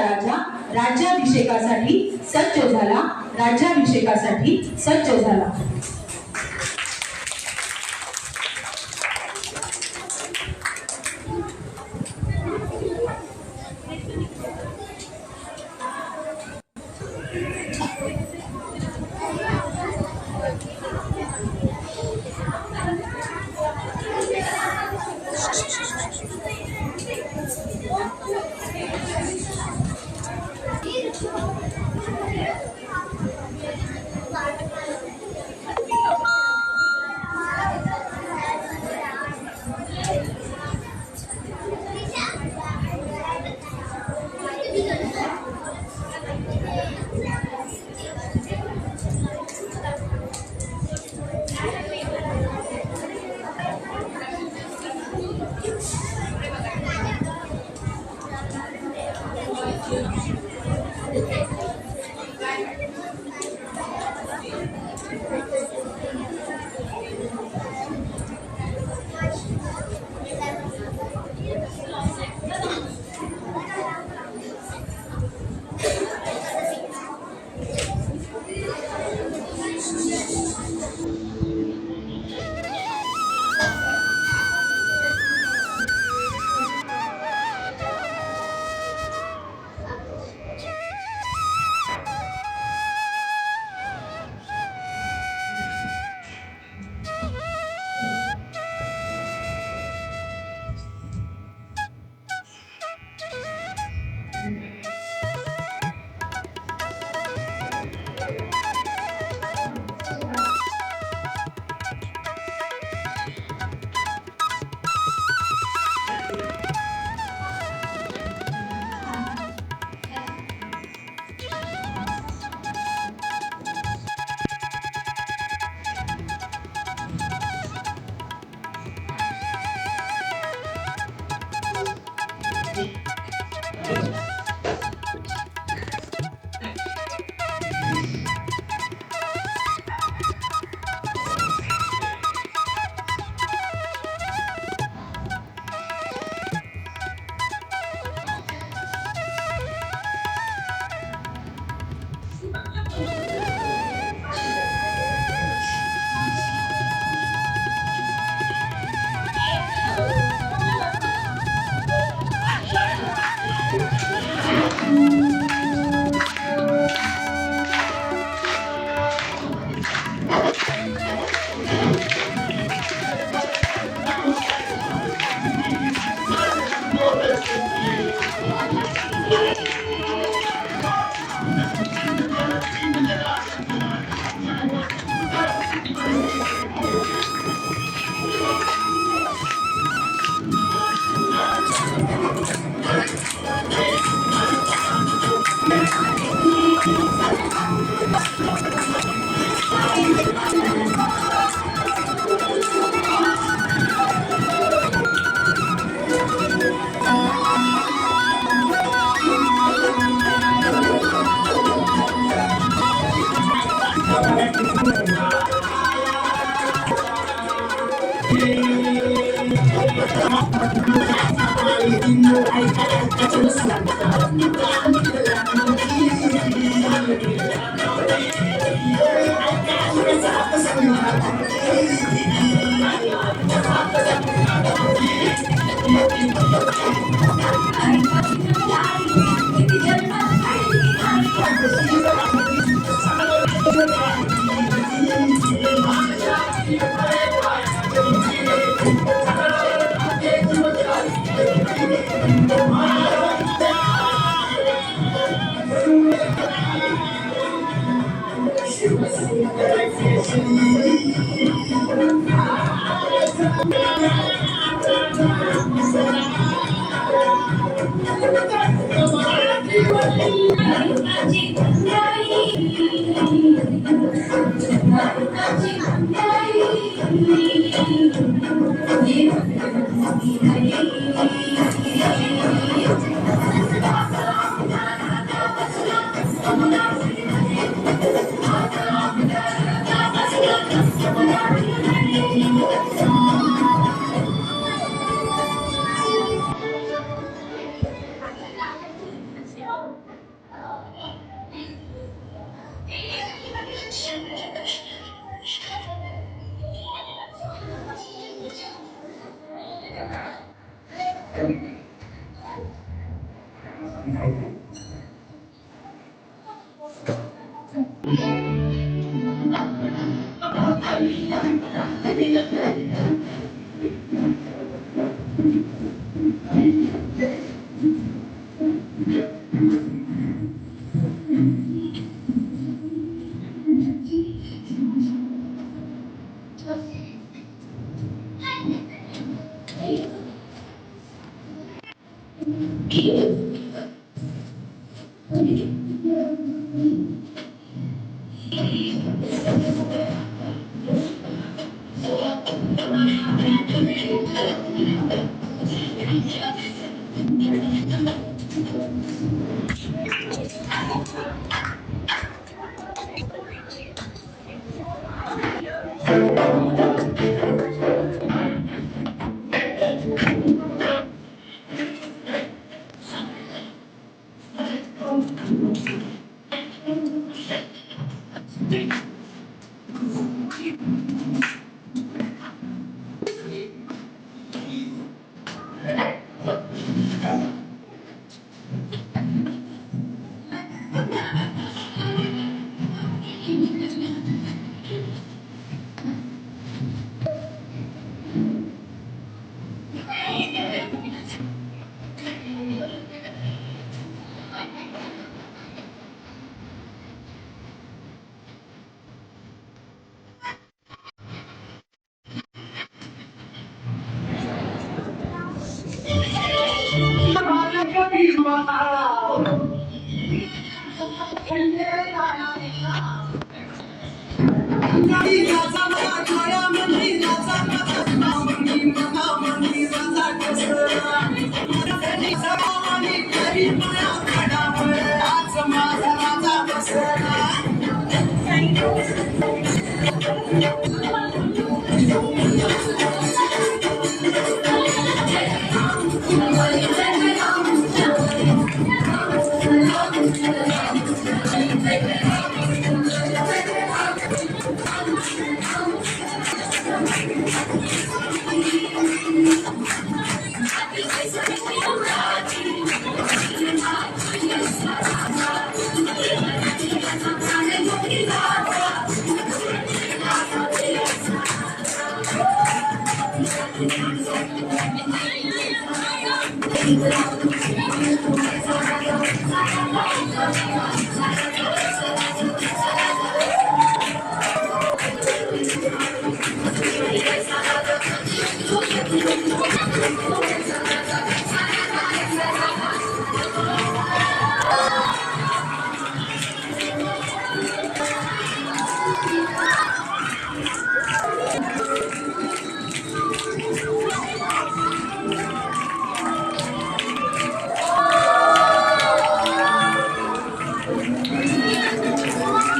राजा राज्याभिषेकासाठी सज्ज झाला, राज्याभिषेकासाठी सज्ज झाला।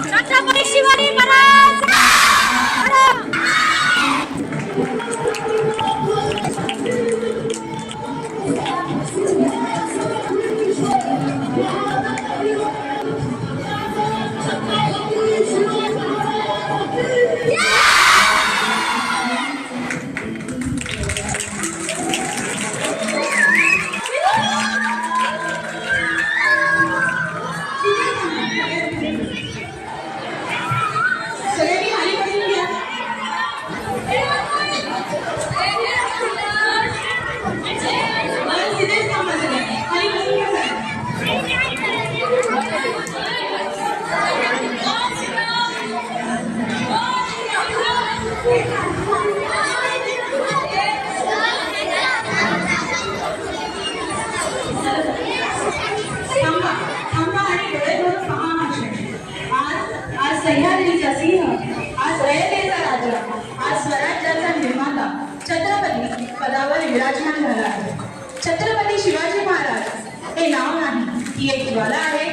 छत्रपती शिवाजी महाराज सगळ्यांनी खाली बसून घ्या. मला तिथेच थांबा सगळ्यांनी. खाली बसून घ्या सगळ्यांनी. थांबा थांबा आणि डोळे भरून पहा हा क्षण. आज सह्याद्रीचा सिंह, आज रयतेचा राजा, आज स्वराज्याचा निर्माता छत्रपती पदावर विराजमान झाला आहे. छत्रपती शिवाजी महाराज हे नाव नाही, ही एक ज्वाला आहे.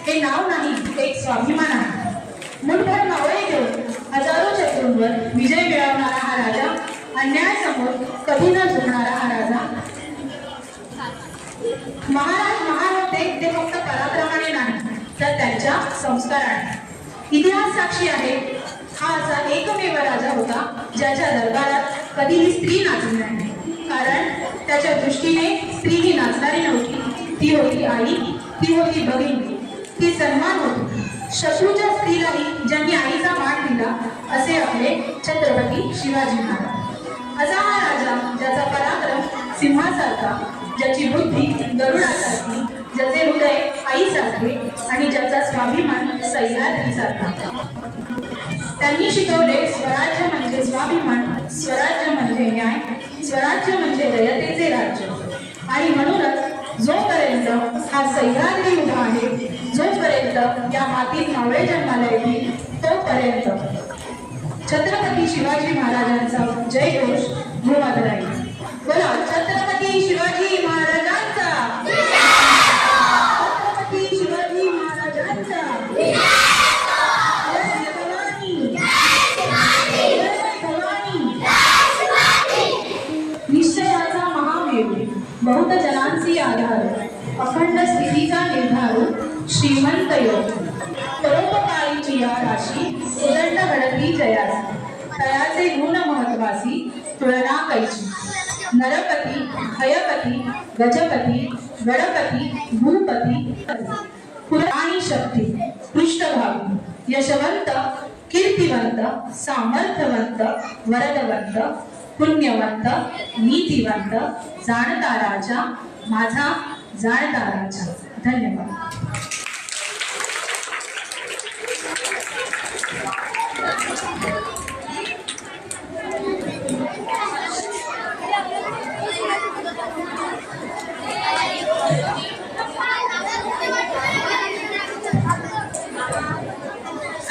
हे नाव नाही, एक स्वाभिमान आहे. मुठभर मावळे घेऊन हजारो शत्रूंवर विजय मिळवणारा हा राजा, अन्यायासमोर कधी न झुकणारा हा राजा. महाराज महान होते ते फक्त पराक्रमाने नाही, तर त्यांच्या संस्काराने. इतिहास साक्षी आहे, हा असा एकमेव राजा होता ज्याच्या दरबारात कधीही स्त्री नाचली नाही. कारण त्याच्या दृष्टीने स्त्री ही नाचणारी नव्हती, ती होती आई, ती होती बहीण, ती सन्मान होती. शत्रूच्या स्त्रीलाही ज्यांनी आईचा मान दिला असे आपले छत्रपती शिवाजी महाराज. असा हा राजा ज्याचा पराक्रम सिंहासारखा, ज्याची बुद्धी गरुडासारखी, ज्याचे हृदय आईसारखे आणि ज्याचा स्वाभिमान सह्याद्रीसारखा. त्यांनी शिकवले स्वराज्य म्हणजे स्वाभिमान, स्वराज्य म्हणजे न्याय, स्वराज्य म्हणजे दयतेचे राज्य. आणि म्हणूनच जोपर्यंत हा सह्याद्री उभा आहे, जोपर्यंत या मातीत मावळे जन्माला येतील, तोपर्यंत छत्रपती शिवाजी महाराजांचा जय घोष घुमत राहील. बोला छत्रपती शिवाजी महाराजांचा, छत्रपती शिवाजी महाराजांचा. निश्चयाचा महामेरू, बहुत जनांची आधार, अखंड स्थितीचा निर्धार, श्रीमंत योग, परोपकारीची या राशी, उदंड घडती जयासी, तयाचे गुण महत्वासी, तुलना कैची. नरपती, हयपती, गजपती, गणपती, भूपती, पुराणी शक्ती, पृष्ठभागी, यशवंत, कीर्तिवंत, सामर्थ्यवंत, वरदवंत, पुण्यवंत, नीतिवंत, जाणता राजा, माझा जाणता राजा. धन्यवाद.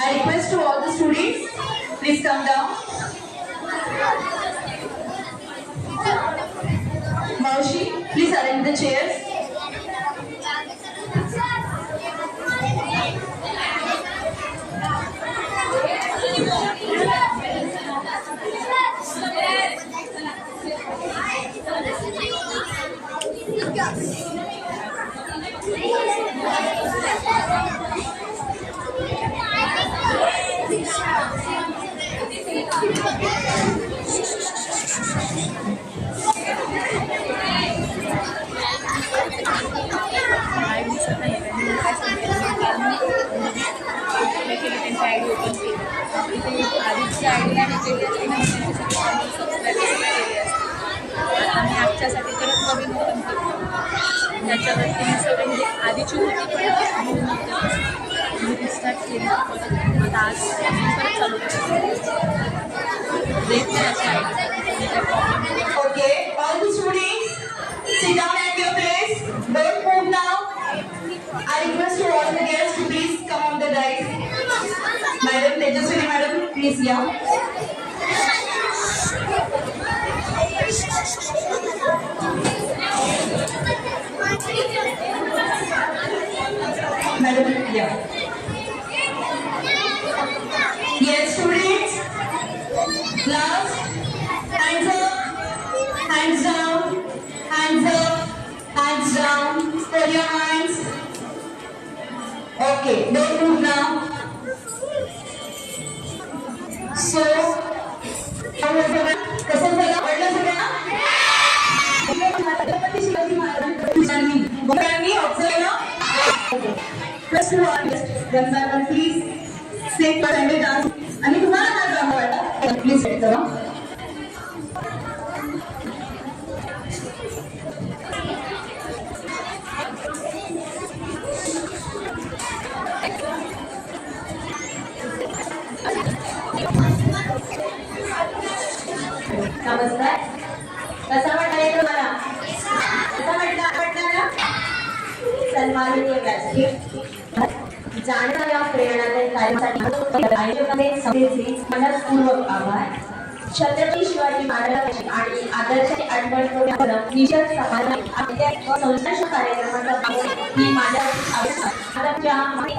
I request to all the students, please come down. Maushi, please arrange the chairs. आधीची आयडिया केली असते ना, आम्ही आमच्यासाठी परत नवीन ओपन केलं. त्याच्यावरती मी सगळे म्हणजे आधीची होती पण रिस्टार्ट केली. आता आज परत चालू Okay, all the students, sit down at your place. Don't move now. I request to all the guests to please come on the dais. Madam Tejaswini, madam, please, yeah. Madam, yeah. Yes, students. Last. Hands up. Hands down. Hands up. Hands down. Hold your hands. Okay, don't move now. So, कसं झालं? आवडलं सगळ्यांना? छत्रपती शिवाजी महाराजांनी observe plus 2 artist Gangadhar please set sandal dance. आणि तुम्हाला काय काम वाटतं प्लीज सेट करा. नमस्कार. कसा वाटला तुम्हाला? कसा वाटला ना? सन्माननीय व्यासपीठ जाणता या प्रेरणादायी कार्यासाठी आयोजकांचे सभेचे मनपूर्वक आभार. छत्रपती शिवाजी महाराजांची आणि आदर्शाची आठवण करून निश्चित समाजात आपल्या संस्कृत कार्यक्रमाचा ही माझ्या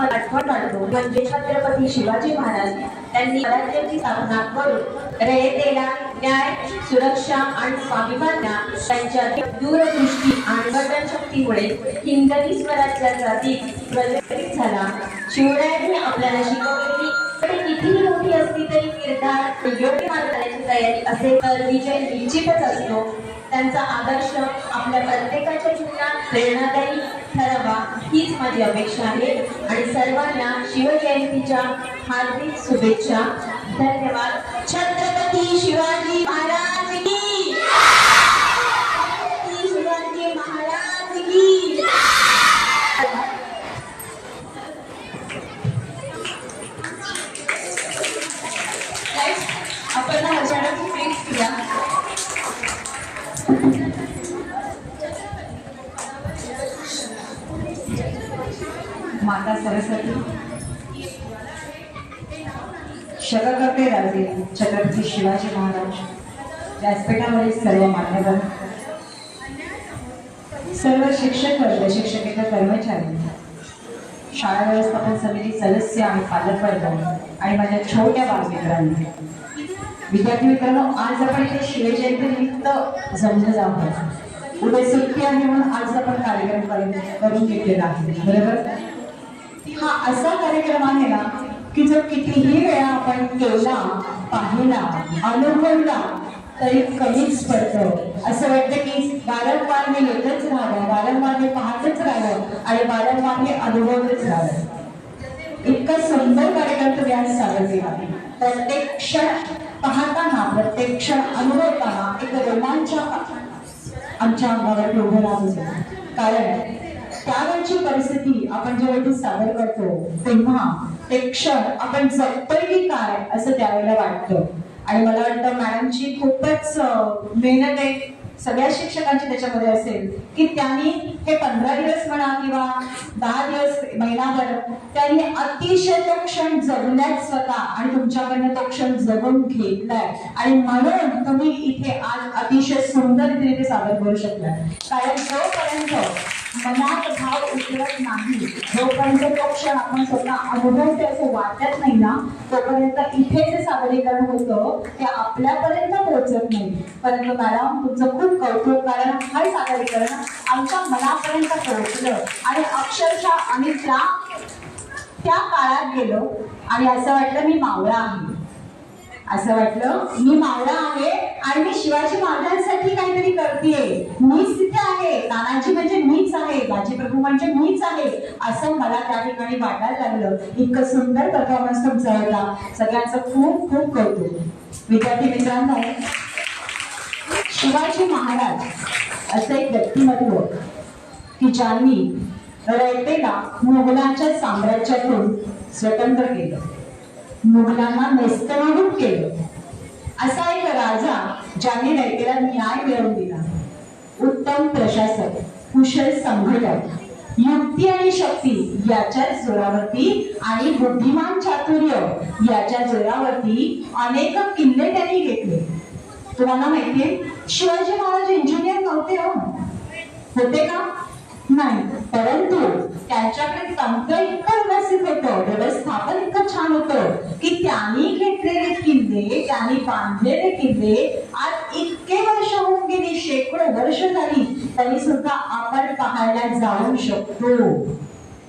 आठवण काढतो. म्हणजे छत्रपती शिवाजी महाराज त्यांनी राज्याची स्थापना करून रयतेला न्याय, सुरक्षा आणि स्वाभिमानाला त्यांच्या दूरदृष्टी आणि वर्तनशक्तीमुळे हिंदवी स्वराज्याचा दीप प्रज्वलित झाला. शिवरायांनी आपल्याला शिकवलेली कितीही मोठी असली तरी किरदार योग्य मार्ग करण्याची तयारी असेल तर विजय निश्चितच असतो. त्यांचा आदर्श आपल्या प्रत्येकाच्या जीवनात प्रेरणादायी ठरावा हीच माझी अपेक्षा आहे आणि सर्वांना शिवजयंतीच्या हार्दिक शुभेच्छा. धन्यवाद. छत्रपती शिवाजी महाराज की, छत्रपती शिवाजी महाराज की. आपण हजाराची फ्रेंड्स केला. माता सरस्वती, शतकर्ते राजे छत्रपती शिवाजी महाराज, व्यासपीठावरील सर्व मान्यवर, सर्व शिक्षक वर्ग, शिक्षकेतर कर्मचारी, शाळा व्यवस्थापन समिती सदस्य आणि पालकवर्ग आणि माझ्या छोट्या बालमित्रांनी, विद्यार्थी मित्रांनो, आज आपण इथे शिवजयंती निमित्त जमलं आहोत. उद्या सुट्टी आहे म्हणून आज आपण कार्यक्रम करून घेतलेला आहे, बरोबर. हा असा कार्यक्रम आहे ना की जो कितीही वेळा आपण केला, पाहिला, अनुभवला तरी कमीच पडतो. असं वाटतं की वारंवार मी येतच राहावं, वारंवार मी पाहतच राहावं आणि वारंवार मी अनुभवतच राहावं. इतका सुंदर कार्यक्रम तुम्ही आज सादर केला. प्रत्येक क्षण पाहताना, प्रत्येक क्षण अनुभवताना एक रोमांचक आमच्या अंगावर उभं राहत होतं. कारण त्यावेळची परिस्थिती आपण जेव्हा इथे सादर करतो तेव्हा ते क्षण आपण जगतोय की काय असं त्यावेळेला वाटतं. आणि मला वाटतं मॅडमची खूपच मेहनत आहे, सगळ्या शिक्षकांची त्याच्यामध्ये असेल की त्यांनी हे 15 दिवस म्हणा किंवा 10 दिवस, महिनाभर त्यांनी अतिशय तो क्षण जगल्यात स्वतः आणि तुमच्याकडनं तो क्षण जगून घेतलाय आणि म्हणून तुम्ही इथे आज अतिशय सुंदर रीतीने ते सादर करू शकलाय. कारण जोपर्यंत मनात भाव उतरत नाही, जोपर्यंत तो क्षण आपण स्वतः अनुभवते असं वाटत नाही ना, तोपर्यंत इथे जे सादरीकरण होतं ते आपल्यापर्यंत पोहोचत नाही. परंतु मॅडम तुमचं खूप कौतुक, कारण हे सादरीकरण आमच्या मनापर्यंत पोहोचलं आणि अक्षरशः आम्ही त्या काळात गेलो आणि असं वाटलं मी मावळा आहे, असं वाटलं मी मावळा आहे आणि मी शिवाजी महाराजांसाठी काहीतरी करतेय, मीच तिथे आहे, तानाजी म्हणजे मीच आहे, बाजीप्रभू म्हणजे मीच आहे, असं मला त्या ठिकाणी वाटायला लागलं. इतकं सुंदर परफॉर्मन्स तुमचा होता. सगळ्यांचं खूप खूप कौतुक. विद्यार्थी मित्रांनो, शिवाजी महाराज असं एक व्यक्तिमत्व की ज्यांनी रयतेला मुघलांच्या साम्राज्यातून स्वतंत्र केलं, मुघलांना नेस्तनाबूत केलं. असा एक राजा ज्यांनी रयतेला न्याय मिळवून दिला. उत्तम प्रशासक, कुशल संघटक, युक्ती आणि शक्ती याच्या जोरावरती आणि बुद्धिमान चातुर्य याच्या जोरावरती अनेक किल्ले त्यांनी घेतले. तुम्हाला माहितीये शिवाजी महाराज इंजिनियर नव्हते, होते का? नाही, परंतु त्यांच्याकडे तंत्र इतकं व्यवस्थित होतं, व्यवस्थापन इतकं छान होतं की त्यांनी घेतलेले किल्ले, त्यांनी बांधलेले किल्ले आज इतके वर्ष होऊन गेली, शेकडो वर्ष झाली, तरी सुद्धा आपण पाहायला जाऊ शकतो.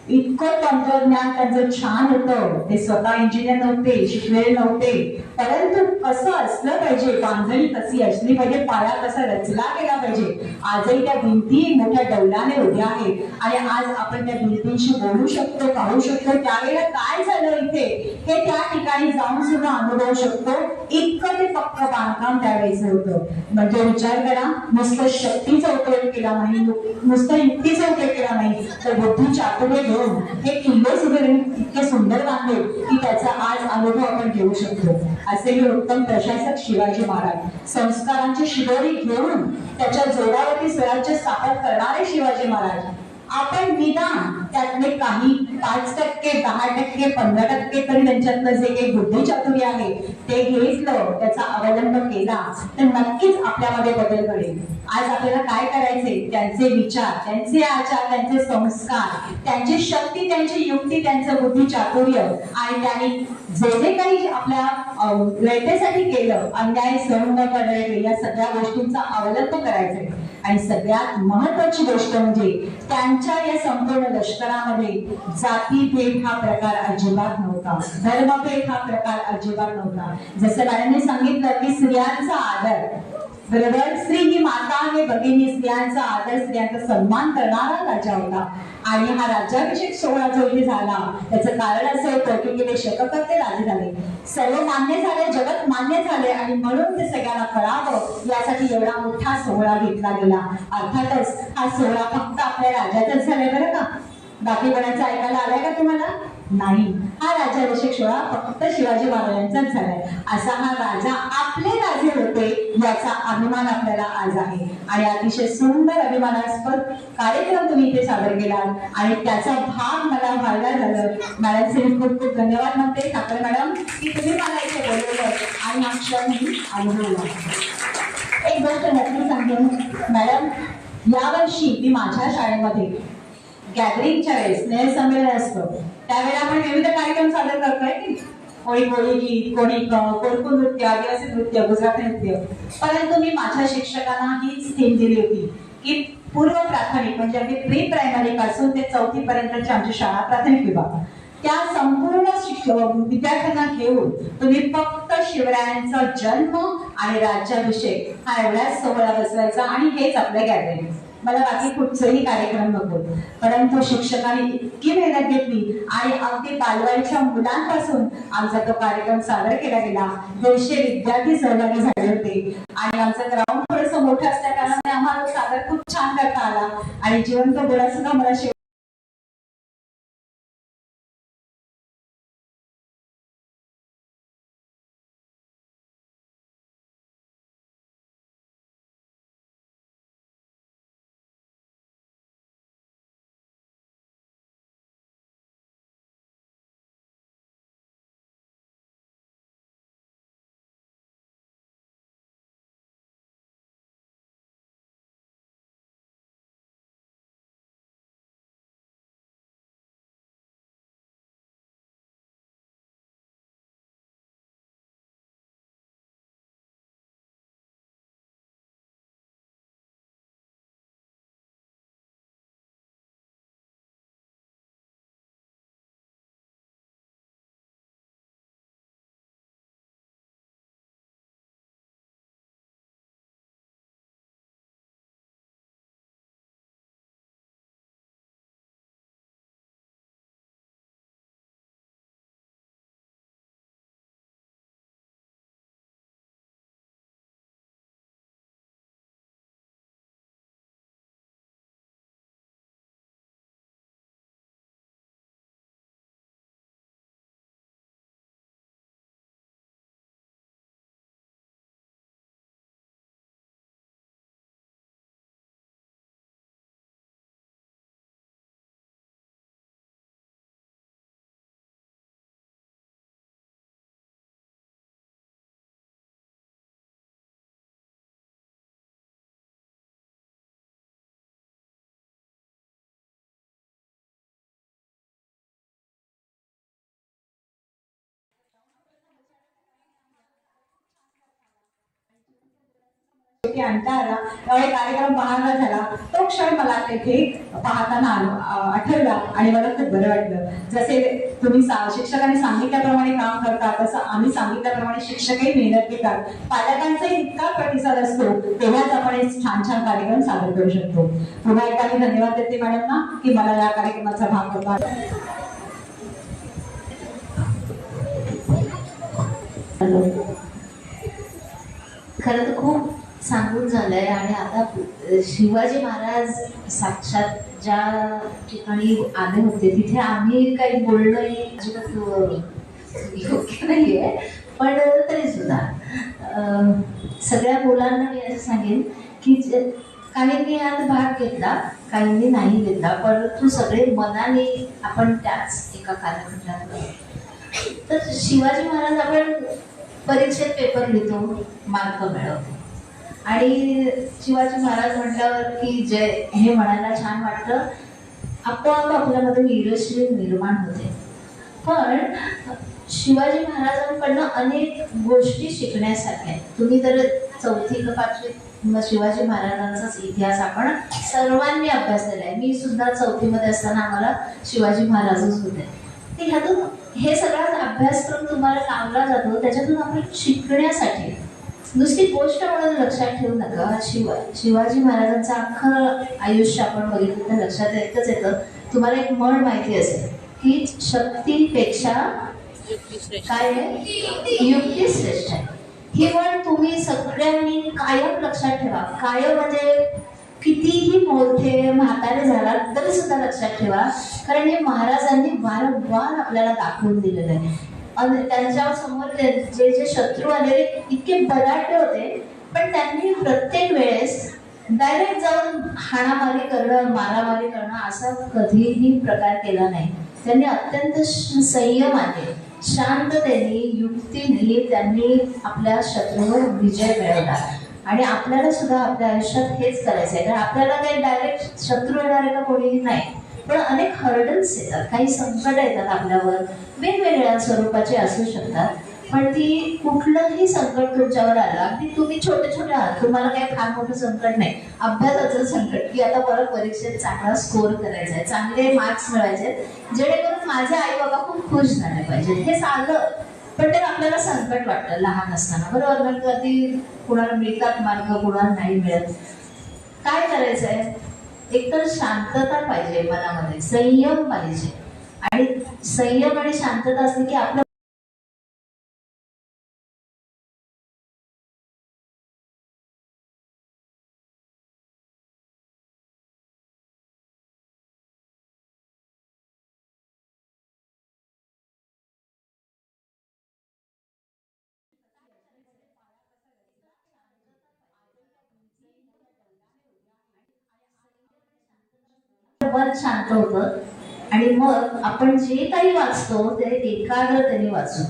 इतकं तंत्रज्ञान त्यांचं छान होतं. ते स्वतः इंजिनियर नव्हते, शिकलेले नव्हते, परंतु कसं असलं पाहिजे, बांधणी कशी असली पाहिजे, पाया कसा रचला गेला पाहिजे. आजही त्या भिंती मोठ्या डौलाने उभ्या आहेत आणि आज आपण त्या भिंतींशी बोलू शकतो, पाहू शकतो. त्यावेळेला काय झालं इथे हे त्या ठिकाणी जाऊन सुद्धा अनुभवू शकतो. इतकं ते फक्त बांधकाम त्यावेळेचं होतं. म्हणजे विचार करा, नुसतं शक्तीचा उपयोग केला नाही, नुसतं युक्तीचा उपयोग केला नाही, तर बुद्धी चातुर्य घेऊन हे किल्ले सुद्धा इतके सुंदर बांधले की त्याचा आज अनुभव आपण घेऊ शकतो. असे हे उत्तम प्रशासक शिवाजी महाराज, संस्कारांची शिदोरी घेऊन त्याच्या जोरावरती स्वराज्य स्थापन करणारे शिवाजी महाराज. आपण निदान त्यातले काही 5%, 10%, 15% तरी त्यांच्यातलं जे काही बुद्धिचातुर्य आहे ते घेतलं, त्याचा अवलंब केला तर नक्कीच आपल्यामध्ये बदल घडेल. आज आपल्याला काय करायचे, त्यांचे विचार, त्यांचे आचार, त्यांचे संस्कार, त्यांची शक्ती, त्यांची युक्ती, त्यांचं बुद्धिचातुर्य आणि त्यांनी जे काही आपल्या रयतेसाठी केलं, अन्याय सहन न करणे, या सगळ्या गोष्टींचा अवलंब करायचा. आणि सगळ्यात महत्वाची गोष्ट म्हणजे त्यांच्या या संपूर्ण लष्करामध्ये जातीभेद हा प्रकार अजिबात नव्हता, धर्मभेद हा प्रकार अजिबात नव्हता. जसं मॅडमने सांगितलं की स्त्रियांचा आदर, बरोबर, स्त्री ही माता आहे, भगिनी, स्त्रियांचा आदर, स्त्रियांचा सन्मान करणारा राजा होता. आणि हा राज्याभिषेक सोहळा जो इथे झाला त्याचं कारण असं होतं की गेले शतकर्ते राजे झाले, सर्व मान्य झाले, जगत मान्य झाले आणि म्हणून ते सगळ्यांना कळावं यासाठी एवढा मोठा सोहळा घेतला गेला. अर्थातच हा सोहळा फक्त आपल्या राजाचाच झालाय बरं का, बाकी कोणाचा ऐकायला आलाय का तुम्हाला? नाही. हा राज्याभिषेक सोहळा फक्त शिवाजी महाराजांचाच झालाय. असा हा राजा आपले राजे होते याचा अभिमान आपल्याला आज आहे. आणि अतिशय सुंदर अभिमानास्पद कार्यक्रम तुम्ही इथे सादर केलात आणि त्याचा भाग मला व्हायला झालं. मॅडमचे खूप खूप धन्यवाद म्हणते ठाकरे मॅडम की तुम्ही मला इथे बोलवलं आणि हा क्षण मी अनुभवला. एक गोष्ट नक्की सांगेन मॅडम, यावर्षी मी माझ्या शाळेमध्ये गॅदरिंगच्या वेळेस स्नेहसंमेलन असतं त्यावेळेला आपण विविध कार्यक्रम सादर करतोय की कोणी कोळी गीत, कोणी कोरकू नृत्य, आदिवासी नृत्य, गुजराती नृत्य. परंतु मी माझ्या शिक्षकांना हीच थीम दिली होती की पूर्व प्राथमिक म्हणजे अगदी प्री प्रायमरी पासून ते 4थी पर्यंतची आमची शाळा प्राथमिक विभाग त्या संपूर्ण विद्यार्थ्यांना घेऊन तुम्ही फक्त शिवरायांचा जन्म आणि राज्याभिषेक हा एवढाच सोहळा बसवायचा आणि हेच आपलं गॅदरिंग. मला बाकी कुठचेही कार्यक्रम नको. परंतु शिक्षकांनी इतकी मेहनत घेतली आणि अगदी बालवाडीच्या मुलांपासून आमचा तो कार्यक्रम सादर केला गेला. 150 विद्यार्थी सहभागी झाले होते आणि आमचं ग्राउंड थोडंसं मोठं असल्या कारणाने आम्हाला सादर खूप छान करता आला आणि जिवंत बोला सुद्धा मला आणता आला. त्यावेळी कार्यक्रम पाहायला झाला तो क्षण मला तेथे पाहताना आठवला आणि मला खूप बरं वाटलं. जसे तुम्ही शिक्षकांनी सांगितल्याप्रमाणे काम करतात तसं आम्ही सांगितल्याप्रमाणे शिक्षकही मेहनत घेतात. पालकांचाही इतका प्रतिसाद असतो तेव्हाच आपण एक छान छान कार्यक्रम सादर करू शकतो. पुन्हा एकदा मी धन्यवाद देते मॅडमना की मला या कार्यक्रमाचा भाग होता. खरं तर खूप सांगून झालंय आणि आता शिवाजी महाराज साक्षात ज्या ठिकाणी आले होते तिथे आम्ही काही बोलणं अजिबात योग्य नाहीये. पण तरी सुद्धा सगळ्या मुलांना मी असं सांगेन की काहींनी यात भाग घेतला, काहींनी नाही घेतला, परंतु सगळे मनाने आपण त्याच एका कालखंडात. तर शिवाजी महाराज आपण परीक्षेत पेपर लिहितो, मार्क मिळवतो आणि शिवाजी महाराज म्हटल्यावर की जय हे म्हणायला छान वाटतं, आपोआप आपल्यामध्ये वीरश्री निर्माण होते. पण शिवाजी महाराजांकडनं अनेक गोष्टी शिकण्यासारख्या आहेत. तुम्ही तर 4थी का 5वी शिवाजी महाराजांचाच इतिहास आपण सर्वांनी अभ्यासलेला आहे. मी सुद्धा 4थीमध्ये असताना आम्हाला शिवाजी महाराजच होते. ते ह्यातून हे सगळा अभ्यासक्रम तुम्हाला लावला जातो, त्याच्यातून आपण शिकण्यासाठी नुसती गोष्ट म्हणून लक्षात ठेवू नका. शिवाजी महाराजांचं अख्खं आयुष्य आपण बघितलं तर लक्षात एकच येतं. तुम्हाला एक म्हण माहिती असेल की शक्तीपेक्षा काय आहे, युक्ती श्रेष्ठ आहे. ही म्हण तुम्ही सगळ्यांनी कायम लक्षात ठेवा. कायम म्हणजे कितीही मोठे म्हातारे झालात तरी सुद्धा लक्षात ठेवा, कारण हे महाराजांनी वारंवार आपल्याला दाखवून दिलेलं आहे. आणि त्यांच्या समोर जे जे शत्रू आलेले इतके बलाढ्य होते, पण त्यांनी प्रत्येक वेळेस डायरेक्ट जाऊन हाणामारी करणं, मारामारी करणं असा कधीही प्रकार केला नाही. त्यांनी अत्यंत संयमाने, शांततेने, युक्तीने त्यांनी आपल्या शत्रूवर विजय मिळवला. आणि आपल्याला सुद्धा आपल्या आयुष्यात हेच करायचं आहे. कारण आपल्याला काही डायरेक्ट शत्रू येणारे का कोणीही नाही, पण अनेक हर्डल्स येतात, काही संकट येतात आपल्यावर, वेगवेगळ्या स्वरूपाचे असू शकतात. पण ती कुठलंही संकट तुमच्यावर आलं, अगदी तुम्ही छोटे आहात, तुम्हाला काही फार मोठं संकट नाही, अभ्यासाचं संकट की आता परत परीक्षेत चांगला स्कोर करायचा आहे, चांगले मार्क्स मिळवायचे, जेणेकरून माझे आई बाबा खूप खुश झाले पाहिजे, हे आलं. पण ते आपल्याला संकट वाटतं लहान असताना, बरोबर ना? कधी कुणाला मिळतात मार्ग, कुणाला नाही मिळत. काय करायचंय? एकतर शांतता पाहिजे मनामध्ये, संयम पाहिजे. आणि संयम आणि शांतता असली की आपलं मन शांत होतं. आणि मग आपण जे काही वाचतो ते एकाग्रतेने वाचू.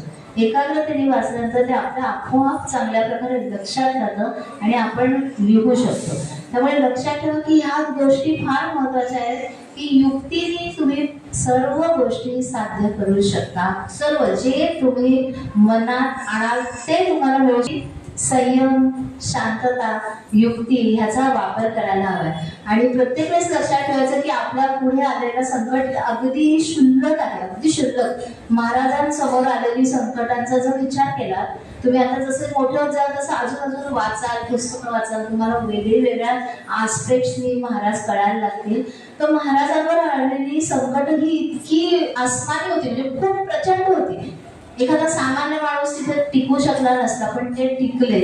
एकाग्रतेने वाचल्यानंतर ते आपल्या आपोआप चांगल्या प्रकारे लक्षात राहतं आणि आपण लिहू शकतो. त्यामुळे लक्षात ठेवा की ह्या गोष्टी फार महत्वाच्या आहेत की युक्तीने तुम्ही सर्व गोष्टी साध्य करू शकता. सर्व जे तुम्ही मनात आणाल ते तुम्हाला मिळू. संयम, शांतता, युक्ती ह्याचा वापर करायला हवाय. आणि प्रत्येक वेळेस लक्षात ठेवायचं की आपल्या पुढे आलेलं संकट अगदी क्षुल्लक आहे, अगदी क्षुल्लक. महाराजांसमोर आलेली संकटांचा जर विचार केला, तुम्ही आता जसं मोठे होत जाल तसं अजून वाचाल, पुस्तकं वाचाल, तुम्हाला वेगळ्या आस्पेक्ट्सनी महाराज कळायला लागतील. तर महाराजांवर आलेली संकट ही इतकी आसमानी होती, म्हणजे खूप प्रचंड होती. एखादा सामान्य माणूस तिथे टिकू शकला नसता, पण ते टिकले.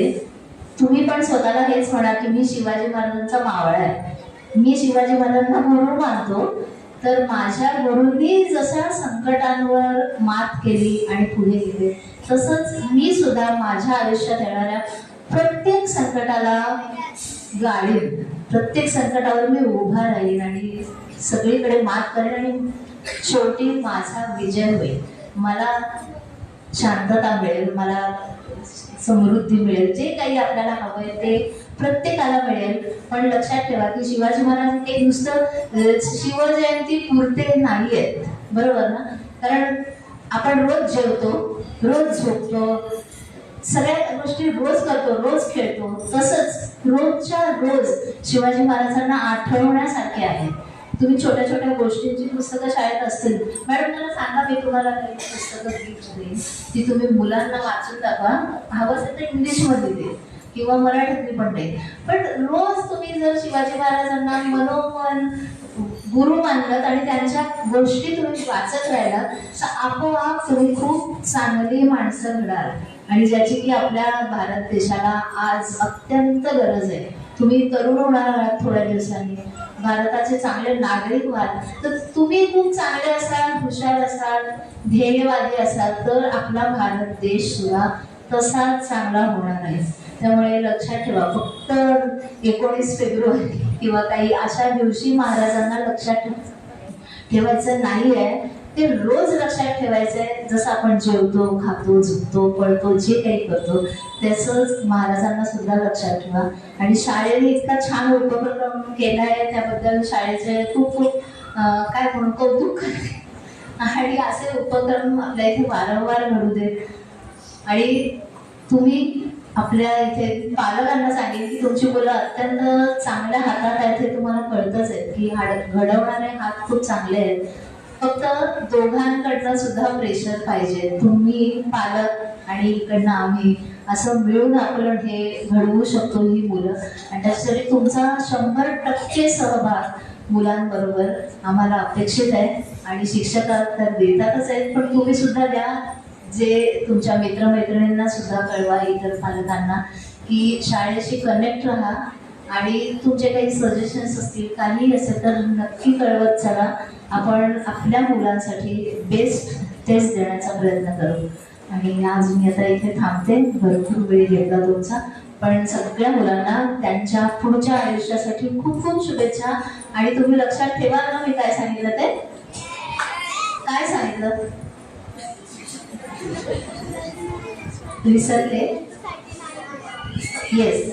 तुम्ही पण स्वतःला हेच म्हणा की मी शिवाजी महाराजांचा मावळा आहे, मी शिवाजी महाराजांना गुरु मानतो. तर माझ्या गुरूंनी जशा संकटांवर मात केली आणि पुढे गेले, तसंच मी सुद्धा माझ्या आयुष्यात येणाऱ्या प्रत्येक संकटाला गाळीन, प्रत्येक संकटावर मी उभा राहीन आणि सगळीकडे मात करेन आणि शेवटी माझा विजय होईल. मला शांतता मिळेल, मला समृद्धी मिळेल, जे काही आपल्याला हवंय ते प्रत्येकाला मिळेल. पण लक्षात ठेवा की शिवाजी महाराज एक नुसतं शिवजयंती पुरते नाही आहेत, बरोबर ना? कारण आपण रोज जेवतो, रोज झोपतो, सगळ्या गोष्टी रोज करतो, रोज खेळतो. तसंच रोजच्या रोज शिवाजी महाराजांना आठवण्यासारखे आहे. तुम्ही छोट्या गोष्टींची पुस्तकं शाळेत असतील, मॅडम मला सांगा, मी तुम्हाला काही पुस्तकं गिफ्ट देईन, ती तुम्ही मुलांना वाचून दाखवा. हवं असेल तर इंग्लिशमध्ये दे किंवा मराठीतली पण दे. पण रोज तुम्ही जर शिवाजी महाराजांना मनोमन गुरु मानलात आणि त्यांच्या गोष्टी तुम्ही वाचत राहिलात, तर आपोआप तुम्ही खूप चांगली माणसं घडाल. आणि ज्याची की आपल्या भारत देशाला आज अत्यंत गरज आहे. तुम्ही तरुण होणार आहात थोड्या दिवसांनी, भारताचे चांगले नागरिक व्हाल, तर तुम्ही खूप चांगले असाल, हुशार असाल, ध्येयवादी असाल, तर आपला भारत देश सुद्धा तसाच चांगला होणार आहे. त्यामुळे लक्षात ठेवा, फक्त 19 फेब्रुवारी किंवा काही अशा दिवशी महाराजांना लक्षात ठेवायचं नाही आहे, ते रोज लक्षात ठेवायचंय. जसं आपण जेवतो, खातो, झोपतो, पळतो, जे काही करतो त्याचंच महाराजांना सुद्धा लक्षात ठेवा. आणि शाळेने इतका छान उपक्रम केला आहे, त्याबद्दल शाळेचे खूप काय म्हणून कौतुक करते. आणि असे उपक्रम आपल्या इथे वारंवार घडू देत. आणि तुम्ही आपल्या इथे पालकांना सांगेल की तुमची मुलं अत्यंत चांगल्या हातात आहेत, हे तुम्हाला कळतच आहे की घडवणारे हात खूप चांगले आहेत. फक्त दोघांकडनं सुद्धा प्रेशर पाहिजे. तुम्ही पालक आणि इकडनं आम्ही असं मिळून आपण हे घडवू शकतो ही मुलं. आणि त्याच्यासाठी तुमचा 100% सहभाग मुलांबरोबर आम्हाला अपेक्षित आहे. आणि शिक्षक तर देतातच आहेत, पण तुम्ही सुद्धा द्या. जे तुमच्या मित्रमैत्रिणींना सुद्धा कळवा, इतर पालकांना, की शाळेशी कनेक्ट राहा. आणि तुमचे काही सजेशन्स असतील, काही असेल तर नक्की कळवत चला. आपण आपल्या मुलांसाठी बेस्ट टेस्ट देण्याचा प्रयत्न करू. आणि आज मी आता इथे थांबते. भरपूर वेळ घेतला तुमचा, पण सगळ्या मुलांना त्यांच्या पुढच्या आयुष्यासाठी खूप खूप शुभेच्छा. आणि तुम्ही लक्षात ठेवा ना मी काय सांगितलं ते. काय सांगितलं विसरले? येस.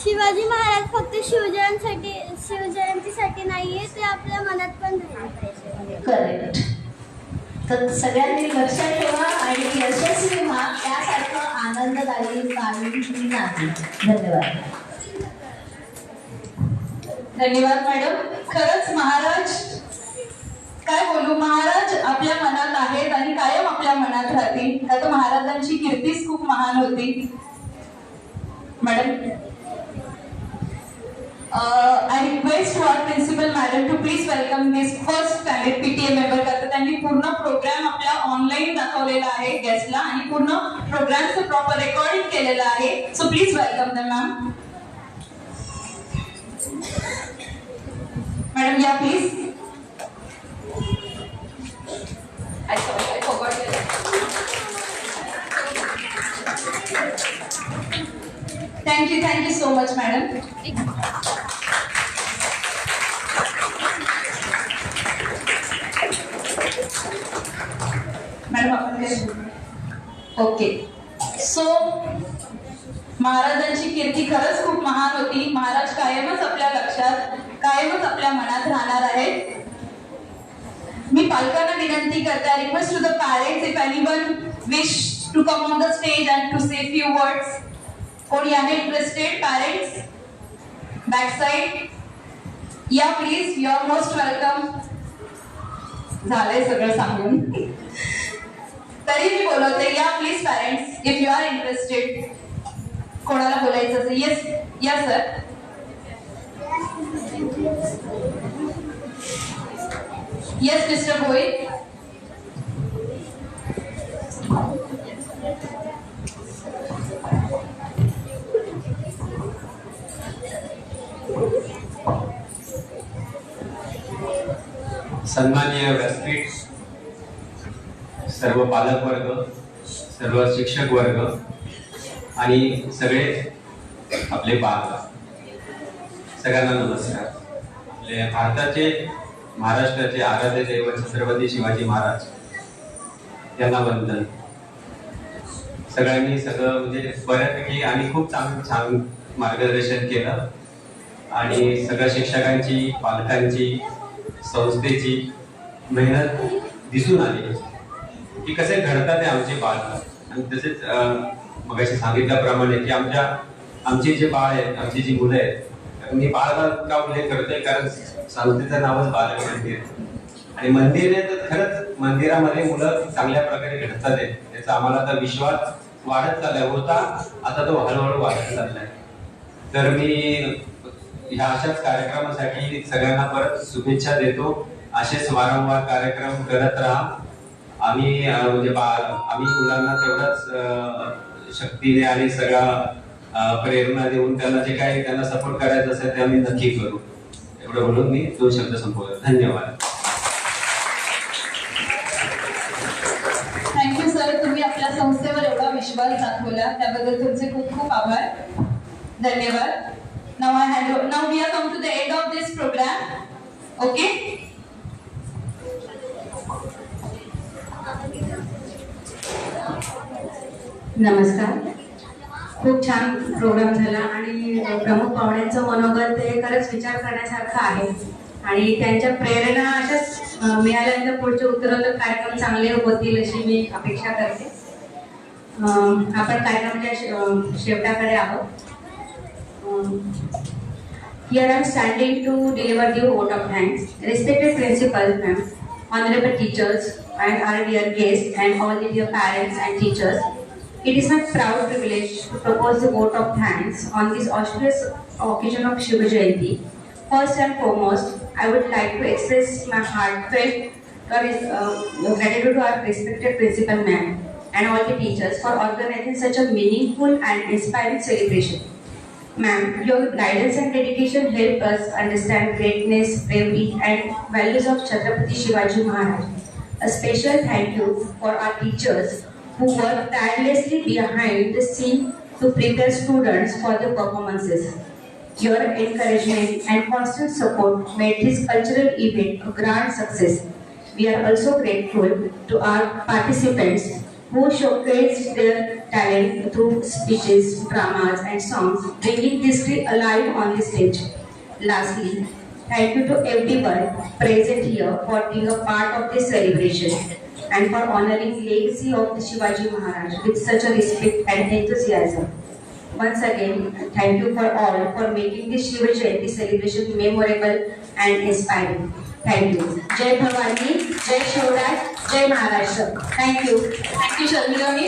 शिवाजी महाराज फक्त शिवजयंतीसाठी नाहीये, ते आपल्या मनात पण राहिलं पाहिजे. करेक्ट. तर सगळ्यांनी लक्षात ठेवा आणि यशस्वी व्हा. त्यासारखं आनंददायी काळजी नाही. धन्यवाद. धन्यवाद मॅडम. खरंच महाराज, काय बोलू, महाराज आपल्या मनात आहेत आणि कायम आपल्या मनात राहतील. का तर महाराजांची कीर्तीच खूप महान होती. Madam, I request our principal madam to please welcome this first standard PTA member. का तर त्यांनी पूर्ण प्रोग्राम आपल्या ऑनलाईन दाखवलेला आहे गेस्टला आणि पूर्ण प्रोग्रामचं प्रॉपर रेकॉर्डिंग केलेलं आहे. So please welcome them ma'am. Madam या please. I forgot it. Thank you so much, madam. मॅडम आपण काय बोलू? ओके. सो महाराजांची कीर्ती खरंच खूप महान होती. महाराज कायमच आपल्या लक्षात, कायमच आपल्या मनात राहणार आहेत. मी पालकांना विनंती करते, I request to the parents, if anyone wish to come on the stage and to say few words. कोणी आहे इंटरेस्टेड? पॅरेंट्स बॅक साइड या please. You are most welcome. झालंय सगळं सांगून, तरी मी बोलवते. या please parents, if you are interested. कोणाला बोलायचं असेल? येस या सर. येस मिस्टर भोई. सन्माननीय व्यासपीठ, सर्व पालक वर्ग, सर्व शिक्षक वर्ग आणि सगळे आपले पालक, सगळ्यांना नमस्कार. आपले भारताचे, महाराष्ट्राचे आराध्य दैवत छत्रपती शिवाजी महाराज यांना वंदन. सगळ्यांनी सगळं म्हणजे बऱ्यापैकी आणि खूप छान मार्गदर्शन केलं आणि सगळ्या शिक्षकांची, पालकांची, संस्थेची मेहनत दिसून आली की कसे घडतात ते आमचे बालक. आणि तसेच मगाशी सांगितल्याप्रमाणे की आमची जे बाळ आहेत, आमची जी मुलं आहेत, मी बाळ का उल्लेख करतोय कारण संस्थेचं नावच बालक मंदिर आणि मंदिर आहे. तर खरंच मंदिरामध्ये मुलं चांगल्या प्रकारे घडतात आहेत, त्याचा आम्हाला आता विश्वास वाढत चाललाय. होता, आता तो हळूहळू वाढत चाललाय. तर मी ह्या अशाच कार्यक्रमासाठी सगळ्यांना परत शुभेच्छा देतो. असेच वारंवार कार्यक्रम करत राहा. आम्ही म्हणजे आम्ही मुलांना तेवढाच शक्तीने आणि सगळा प्रेरणा देऊन त्यांना जे काही त्यांना सपोर्ट करायचं असेल ते आम्ही नक्की करू. एवढं बोलून मी 2 शब्द संपवतो. धन्यवाद. Thank you sir. तुम्ही आपल्या संस्थेवर एवढा विश्वास दाखवला त्याबद्दल तुमचे खूप खूप आभार. धन्यवाद. Now we are come to the end of this program. Okay. नमस्कार. खूप छान प्रोग्राम झाला आणि प्रमुख पाहुण्यांचं मनोगत ते खरंच विचार करण्यासारखं आहे आणि त्यांच्या प्रेरणा अशाच मिळाल्यानंतर पुढचे उत्तरोत्तर कार्यक्रम चांगले होतील अशी मी अपेक्षा करते. आपण कार्यक्रमाच्या शेवटाकडे आहोत. Here I am standing to deliver the vote of thanks. Respected principal, ma'am, honorable teachers, and our dear guests, and all the dear parents and teachers. It is my proud privilege to propose the vote of thanks on this auspicious occasion of Shiva Jayanti. First and foremost, I would like to express my heartfelt gratitude to our respected principal ma'am and all the teachers for organizing such a meaningful and inspiring celebration. Ma'am, your guidance and dedication helped us understand greatness, bravery, and values of Chhatrapati Shivaji Maharaj. A special thank you for our teachers who worked tirelessly behind the scene to prepare students for the performances. Your encouragement and constant support made this cultural event a grand success. We are also grateful to our participants who showcased their talent through speeches, dramas, and songs, bringing history alive on the stage. Lastly, thank you to everyone present here for being a part of this celebration and for honoring the legacy of the Shivaji Maharaj with such a respect and enthusiasm. Once again, thank you for all for making this Shiva Jayanti celebration memorable and inspiring. Thank you. Jai Bhavani, Jai Shivraj, Jai Maharashtra. Thank you. Thank you, Sharmila ji.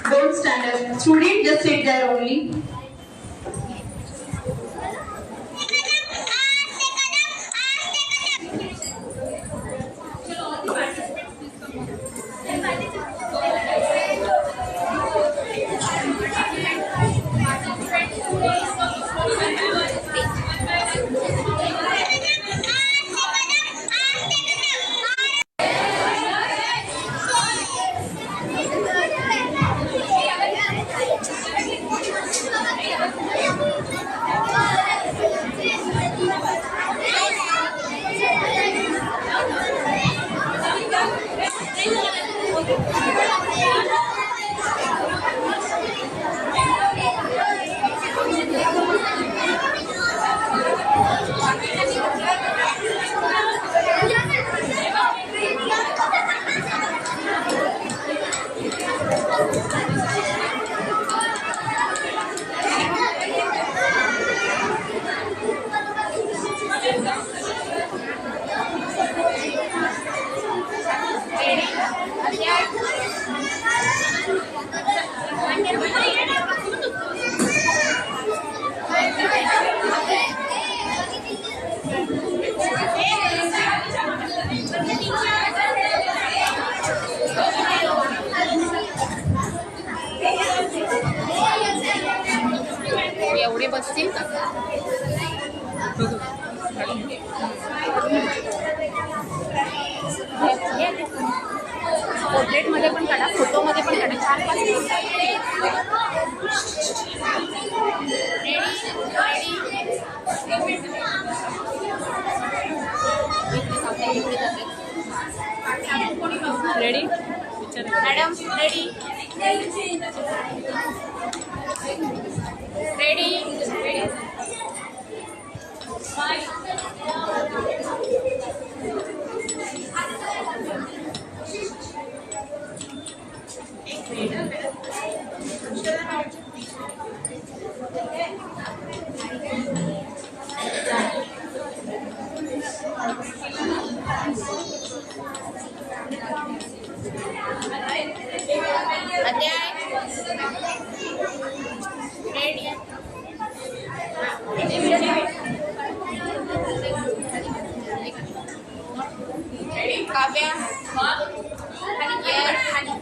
Don't stand up. Student, just sit there only. एवढे बसतील का? Portrait मध्ये पण काढा, photo मध्ये पण काढा. 4-5 ready madam, ready ready. Kavya खाली